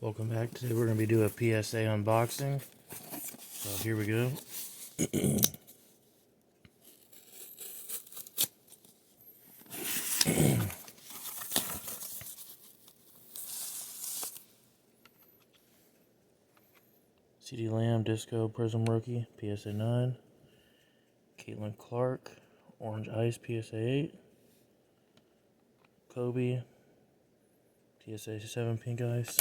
Welcome back. Today we're going to be doing a PSA unboxing. So here we go. CD Lamb Disco Prism Rookie PSA 9. Caitlin Clark Orange Ice PSA 8. Kobe PSA 7 Pink Ice.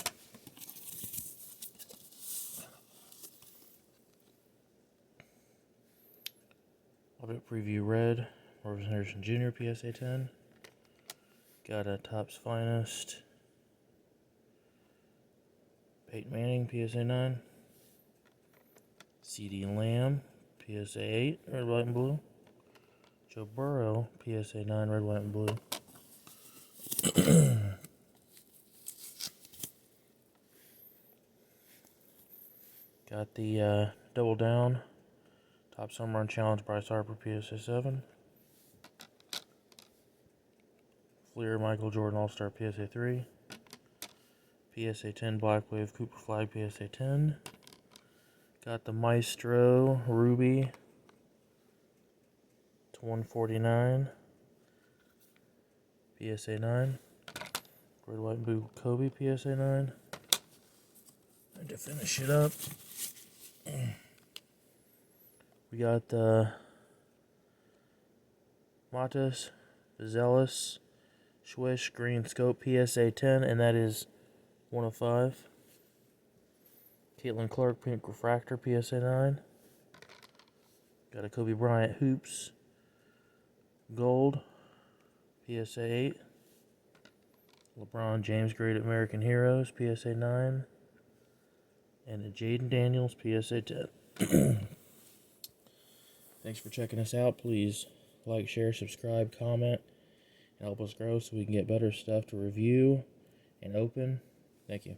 Audit Preview Red Robert Henderson Jr. PSA 10. Got a Topps Finest Peyton Manning PSA 9. CD Lamb PSA 8 Red, White, and Blue. Joe Burrow PSA 9 Red, White, and Blue. Got the Double Down Topps Home Run Challenge Bryce Harper PSA 7. Fleer Michael Jordan All-Star PSA 3. PSA 10 Black Wave Cooper Flag PSA 10. Got the Maestro Ruby to 149 PSA 9. Red, White, and Blue Kobe PSA 9. And to finish it up, we got the Matas Zealous Swish Green Scope PSA 10, and that is 1 of 5. Caitlin Clark Pink Refractor PSA 9. Got a Kobe Bryant Hoops Gold PSA 8. LeBron James Great American Heroes PSA 9. And a Jaden Daniels PSA 10. Thanks for checking us out. Please like, share, subscribe, comment, and help us grow so we can get better stuff to review and open. Thank you.